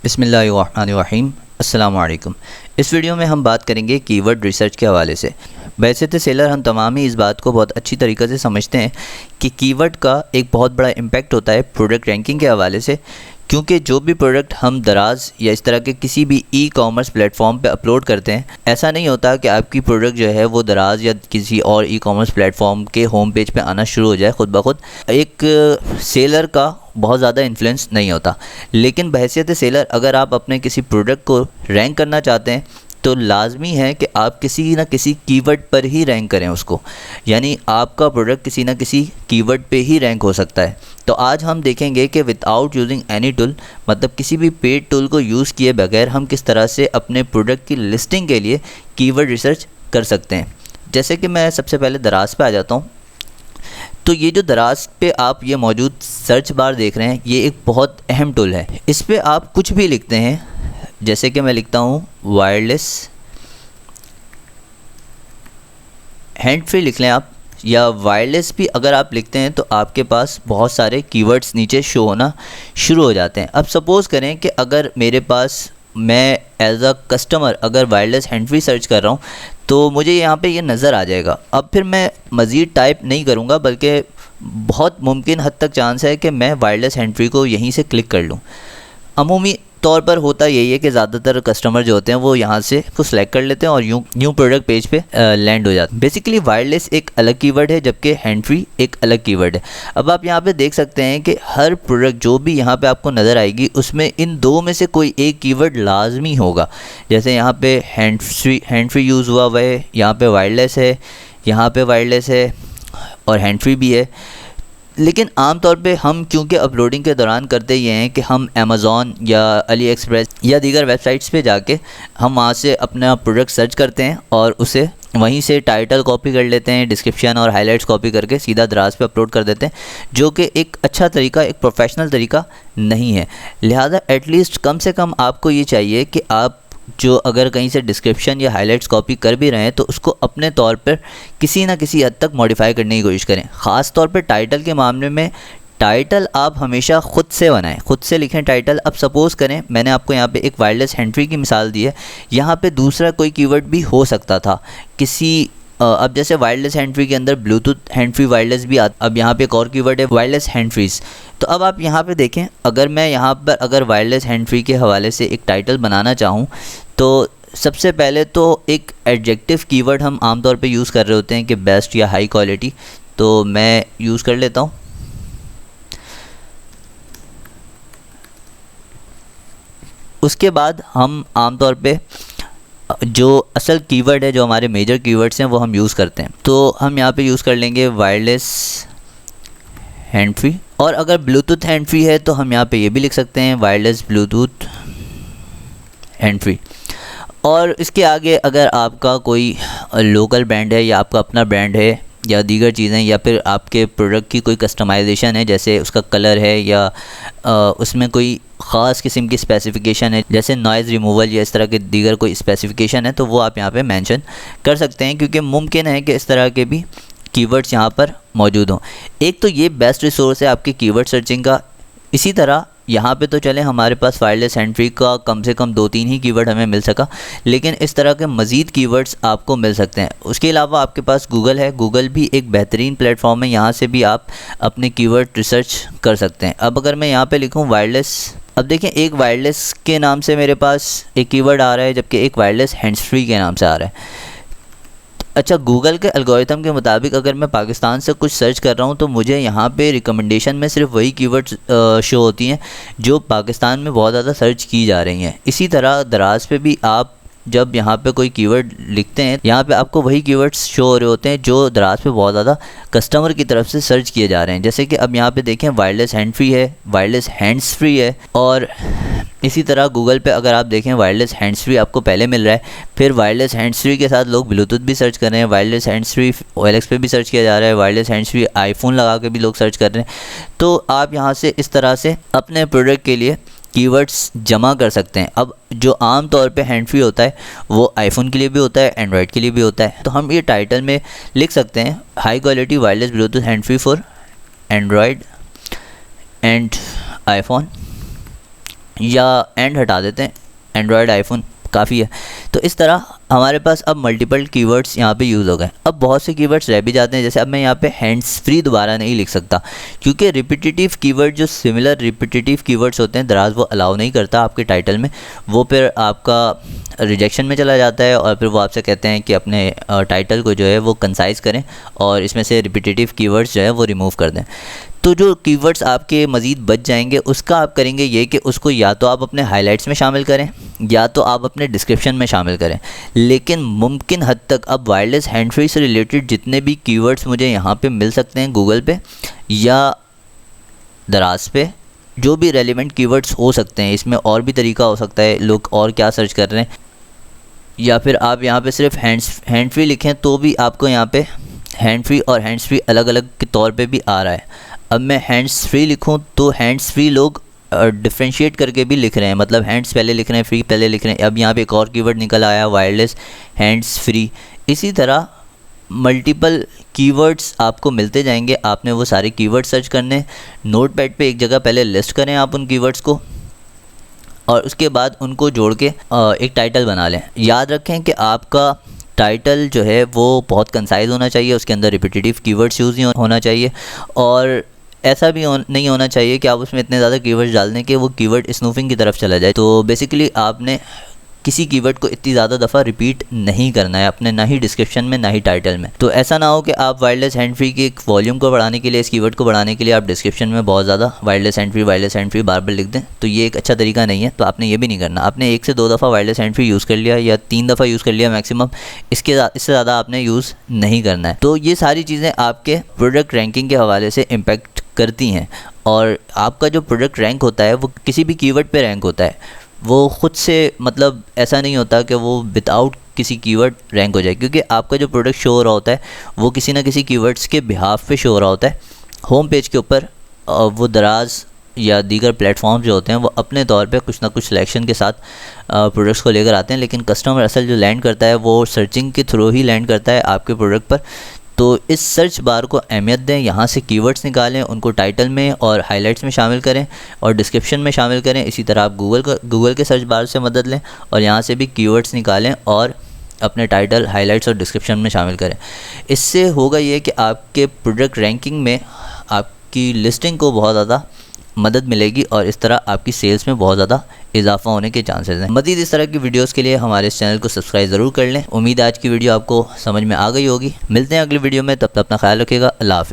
बिस्मिल्लाहिर्रहमानिर्रहीम। अस्सलाम वालेकुम। इस वीडियो में हम बात करेंगे कीवर्ड रिसर्च के हवाले से। वैसे तो सेलर हम तमाम ही इस बात को बहुत अच्छी तरीक़े से समझते हैं कि कीवर्ड का एक बहुत बड़ा इम्पैक्ट होता है प्रोडक्ट रैंकिंग के हवाले से, क्योंकि जो भी प्रोडक्ट हम दराज या इस तरह के किसी भी ई कॉमर्स प्लेटफॉर्म पे अपलोड करते हैं, ऐसा नहीं होता कि आपकी प्रोडक्ट जो है वो दराज या किसी और ई कॉमर्स प्लेटफॉर्म के होम पेज पे आना शुरू हो जाए खुद ब खुद। एक सेलर का बहुत ज़्यादा इन्फ्लुएंस नहीं होता, लेकिन बहैसियत सेलर अगर आप अपने किसी प्रोडक्ट को रैंक करना चाहते हैं तो लाजमी है कि आप किसी न किसी कीवर्ड पर ही रैंक करें उसको, यानी आपका प्रोडक्ट किसी न किसी कीवर्ड पे ही रैंक हो सकता है। तो आज हम देखेंगे कि विदाउट यूजिंग एनी टूल, मतलब किसी भी पेड टूल को यूज़ किए बगैर हम किस तरह से अपने प्रोडक्ट की लिस्टिंग के लिए कीवर्ड रिसर्च कर सकते हैं। जैसे कि मैं सबसे पहले दराज पे आ जाता हूँ। तो ये जो दराज पे आप ये मौजूद सर्च बार देख रहे हैं, ये एक बहुत अहम टूल है। इस पे आप कुछ भी लिखते हैं, जैसे कि मैं लिखता हूँ वायरलेस हैंड फ्री लिख लें आप, या वायरलेस भी अगर आप लिखते हैं तो आपके पास बहुत सारे कीवर्ड्स नीचे शो होना शुरू हो जाते हैं। अब सपोज़ करें कि अगर मेरे पास, मैं एज अ कस्टमर अगर वायरलेस हैंड फ्री सर्च कर रहा हूँ तो मुझे यहाँ पे ये नज़र आ जाएगा। अब फिर मैं मज़ीद टाइप नहीं करूँगा, बल्कि बहुत मुमकिन हद तक चांस है कि मैं वायरलेस हैंड फ्री को यहीं से क्लिक कर लूँ। अमूमी तौर पर होता यही है कि ज़्यादातर कस्टमर जो होते हैं वो यहाँ से को सिलेक्ट कर लेते हैं और यूँ न्यू प्रोडक्ट पेज पे लैंड हो जाते हैं। बेसिकली वायरलेस एक अलग कीवर्ड है, जबकि हैंड फ्री एक अलग कीवर्ड है। अब आप यहाँ पे देख सकते हैं कि हर प्रोडक्ट जो भी यहाँ पे आपको नज़र आएगी उसमें इन दो में से कोई एक कीवर्ड लाजमी होगा। जैसे यहाँ पे हैंड फ्री यूज़ हुआ है, यहाँ पे वायरलेस है, यहाँ पे वायरलेस है और हैंड फ्री भी है। लेकिन आम तौर पे हम क्योंकि अपलोडिंग के दौरान करते ये हैं कि हम अमेज़ॉन या अली एक्सप्रेस या दीगर वेबसाइट्स पे जाके हम वहाँ से अपना प्रोडक्ट सर्च करते हैं और उसे वहीं से टाइटल कॉपी कर लेते हैं, डिस्क्रिप्शन और हाइलाइट्स कॉपी करके सीधा दराज पे अपलोड कर देते हैं, जो कि एक अच्छा तरीका, एक प्रोफेशनल तरीका नहीं है। लिहाजा एटलीस्ट कम से कम आपको ये चाहिए कि आप जो अगर कहीं से डिस्क्रिप्शन या हाइलाइट्स कॉपी कर भी रहे हैं तो उसको अपने तौर पर किसी ना किसी हद तक मॉडिफाई करने की कोशिश करें। ख़ास तौर पर टाइटल के मामले में टाइटल आप हमेशा ख़ुद से बनाएं, ख़ुद से लिखें टाइटल। अब सपोज़ करें मैंने आपको यहाँ पे एक वायरलेस हैंड फ्री की मिसाल दी है, यहाँ पे दूसरा कोई कीवर्ड भी हो सकता था किसी अब जैसे वायरलेस हैंड फ्री के अंदर ब्लूटूथ हैंड फ्री वायरलेस भी आता। अब यहाँ पे एक और कीवर्ड है वायरलेस हैंड फ्रीज। तो अब आप यहाँ पे देखें, अगर मैं यहाँ पर अगर वायरलेस हैंड फ्री के हवाले से एक टाइटल बनाना चाहूँ तो सबसे पहले तो एक एडजेक्टिव कीवर्ड हम आमतौर पे यूज़ कर रहे होते हैं कि बेस्ट या हाई क्वालिटी, तो मैं यूज़ कर लेता हूँ। उसके बाद हम आमतौर पे जो असल कीवर्ड है, जो हमारे मेजर कीवर्ड्स हैं, वो हम यूज़ करते हैं। तो हम यहाँ पे यूज़ कर लेंगे वायरलेस हैंड फ्री, और अगर ब्लूटूथ हैंड फ्री है तो हम यहाँ पे ये भी लिख सकते हैं वायरलेस ब्लूटूथ हैंड फ्री। और इसके आगे अगर आपका कोई लोकल ब्रांड है या आपका अपना ब्रांड है या दीगर चीज़ें, या फिर आपके प्रोडक्ट की कोई कस्टमाइजेशन है, जैसे उसका कलर है या उसमें कोई ख़ास किस्म की स्पेसिफ़िकेशन है, जैसे नॉइज़ रिमूवल या इस तरह के दीगर कोई स्पेसिफ़िकेशन है, तो वो आप यहाँ पे मेंशन कर सकते हैं, क्योंकि मुमकिन है कि इस तरह के भी कीवर्ड्स यहाँ पर मौजूद हों। एक तो ये बेस्ट रिसोर्स है आपकी कीवर्ड सर्चिंग का। इसी तरह यहाँ पे तो चले हमारे पास वायरलेस हैंड फ्री का कम से कम 2-3 ही कीवर्ड हमें मिल सका, लेकिन इस तरह के मज़ीद कीवर्ड्स आपको मिल सकते हैं। उसके अलावा आपके पास गूगल है। गूगल भी एक बेहतरीन प्लेटफॉर्म है, यहाँ से भी आप अपने कीवर्ड रिसर्च कर सकते हैं। अब अगर मैं यहाँ पे लिखूँ वायरलेस, अब देखें एक वायरलेस के नाम से मेरे पास एक कीवर्ड आ रहा है, जबकि एक वायरलेस हैंड्स फ्री के नाम से आ रहा है। अच्छा, गूगल के एल्गोरिथम के मुताबिक अगर मैं पाकिस्तान से कुछ सर्च कर रहा हूँ तो मुझे यहाँ पे रिकमेंडेशन में सिर्फ वही कीवर्ड्स शो होती हैं जो पाकिस्तान में बहुत ज़्यादा सर्च की जा रही हैं। इसी तरह दराज पे भी आप जब यहाँ पे कोई कीवर्ड लिखते हैं, यहाँ पे आपको वही कीवर्ड्स शो हो रहे होते हैं जो दराज पे बहुत ज़्यादा कस्टमर की तरफ से सर्च किए जा रहे हैं। जैसे कि अब यहाँ पे देखें वायरलेस हैंड फ्री है, वायरलेस हैंड्स फ्री है, और इसी तरह गूगल पे अगर आप देखें वायरलेस हैंड्स फ्री आपको पहले मिल रहा है, फिर वायरलेस हैंड्स फ्री के साथ लोग ब्लूटूथ भी सर्च कर रहे हैं, वायरलेस हैंड्स फ्री OLX पे भी सर्च किया जा रहा है, वायरलेस हैंड्स फ्री आईफोन लगा के भी लोग सर्च कर रहे हैं। तो आप यहाँ से इस तरह से अपने प्रोडक्ट के लिए कीवर्ड्स जमा कर सकते हैं। अब जो आम तौर पे हैंड फ्री होता है वो आईफोन के लिए भी होता है, एंड्रॉयड के लिए भी होता है। तो हम ये टाइटल में लिख सकते हैं high quality wireless Bluetooth hand free for Android and iPhone. या एंड हटा देते हैं, एंड्रॉयड आईफोन काफ़ी है। तो इस तरह हमारे पास अब मल्टीपल कीवर्ड्स यहाँ पे यूज़ हो गए। अब बहुत से कीवर्ड्स रह भी जाते हैं, जैसे अब मैं यहाँ पे हैंड्स फ्री दोबारा नहीं लिख सकता, क्योंकि रिपीटेटिव कीवर्ड जो सिमिलर रिपीटेटिव कीवर्ड्स होते हैं दराज वो अलाउ नहीं करता आपके टाइटल में, वो फिर आपका रिजेक्शन में चला जाता है और फिर वो आपसे कहते हैं कि अपने टाइटल को जो है वो कंसाइज करें और इसमें से रिपीटेटिव कीवर्ड्स जो है वो रिमूव कर दें। तो जो कीवर्ड्स आपके मज़ीद बच जाएंगे उसका आप करेंगे ये कि उसको या तो आप अपने हाइलाइट्स में शामिल करें या तो आप अपने डिस्क्रिप्शन में शामिल करें। लेकिन मुमकिन हद तक अब वायरलेस हैंड फ्री से रिलेटेड जितने भी कीवर्ड्स मुझे यहाँ पे मिल सकते हैं गूगल पे या दराज पे, जो भी रेलिवेंट कीवर्ड्स हो सकते हैं, इसमें और भी तरीका हो सकता है लोग और क्या सर्च कर रहे हैं, या फिर आप यहाँ पे सिर्फ हैंड फ्री लिखें तो भी आपको यहाँ पे हैंड फ्री और हैंड्स फ्री अलग अलग के तौर पे भी आ रहा है। अब मैं हैंड्स फ्री लिखूं तो हैंड्स फ्री लोग डिफ्रेंशिएट करके भी लिख रहे हैं, मतलब हैंड्स पहले लिख रहे हैं, फ्री पहले लिख रहे हैं। अब यहाँ पे एक और कीवर्ड निकल आया वायरलेस हैंड्स फ्री। इसी तरह मल्टीपल कीवर्ड्स आपको मिलते जाएंगे, आपने वो सारे कीवर्ड सर्च करने, नोटपैड पे एक जगह पहले लिस्ट करें आप उन कीवर्ड्स को और उसके बाद उनको जोड़ के एक टाइटल बना लें। याद रखें कि आपका टाइटल जो है वो बहुत कंसाइज होना चाहिए, उसके अंदर रिपीटेटिव कीवर्ड्स यूज़ नहीं होना चाहिए और ऐसा भी नहीं होना चाहिए कि आप उसमें इतने ज़्यादा कीवर्ड्स डाल दें कि वो कीवर्ड स्नूफिंग की तरफ चला जाए। तो बेसिकली आपने किसी कीवर्ड को इतनी ज़्यादा दफ़ा रिपीट नहीं करना है अपने, ना ही डिस्क्रिप्शन में ना ही टाइटल में। तो ऐसा ना हो कि आप वायरलेस हैंड फ्री के वॉल्यूम को बढ़ाने के लिए, इस कीवर्ड को बढ़ाने के लिए आप डिस्क्रिप्शन में बहुत ज़्यादा वायरलेस हैंड फ्री बार बार लिख दें, तो ये एक अच्छा तरीका नहीं है। तो आपने ये भी नहीं करना, आपने 1 से 2 दफ़ा वायरलेस हैंड फ्री यूज़ कर लिया या 3 दफ़ा यूज़ कर लिया मैक्सिमम, इससे ज़्यादा आपने यूज़ नहीं करना है। तो ये सारी चीज़ें आपके प्रोडक्ट रैंकिंग के हवाले से इम्पेक्ट करती हैं और आपका जो प्रोडक्ट रैंक होता है वो किसी भी कीवर्ड पे रैंक होता है, वो ख़ुद से, मतलब ऐसा नहीं होता कि वो विदाउट किसी कीवर्ड रैंक हो जाए, क्योंकि आपका जो प्रोडक्ट शो हो रहा होता है वो किसी ना किसी कीवर्ड्स के बिहाफ पे शो हो रहा होता है होम पेज के ऊपर। वो दराज या दीगर प्लेटफॉर्म जो होते हैं वो अपने तौर पे कुछ ना कुछ सिलेक्शन के साथ प्रोडक्ट्स को लेकर आते हैं, लेकिन कस्टमर असल जो लैंड करता है वो सर्चिंग के थ्रू ही लैंड करता है आपके प्रोडक्ट पर। तो इस सर्च बार को अहमियत दें, यहाँ से कीवर्ड्स निकालें, उनको टाइटल में और हाइलाइट्स में शामिल करें और डिस्क्रिप्शन में शामिल करें। इसी तरह आप गूगल के सर्च बार से मदद लें और यहाँ से भी कीवर्ड्स निकालें और अपने टाइटल, हाइलाइट्स और डिस्क्रिप्शन में शामिल करें। इससे होगा ये कि आपके प्रोडक्ट रैंकिंग में आपकी लिस्टिंग को बहुत ज़्यादा मदद मिलेगी और इस तरह आपकी सेल्स में बहुत ज़्यादा इजाफा होने के चांसेस हैं। मज़ीद इस तरह की वीडियोस के लिए हमारे इस चैनल को सब्सक्राइब ज़रूर कर लें। उम्मीद है आज की वीडियो आपको समझ में आ गई होगी। मिलते हैं अगली वीडियो में, तब तक अपना ख्याल रखिएगा। अल्लाह हाफ़िज़।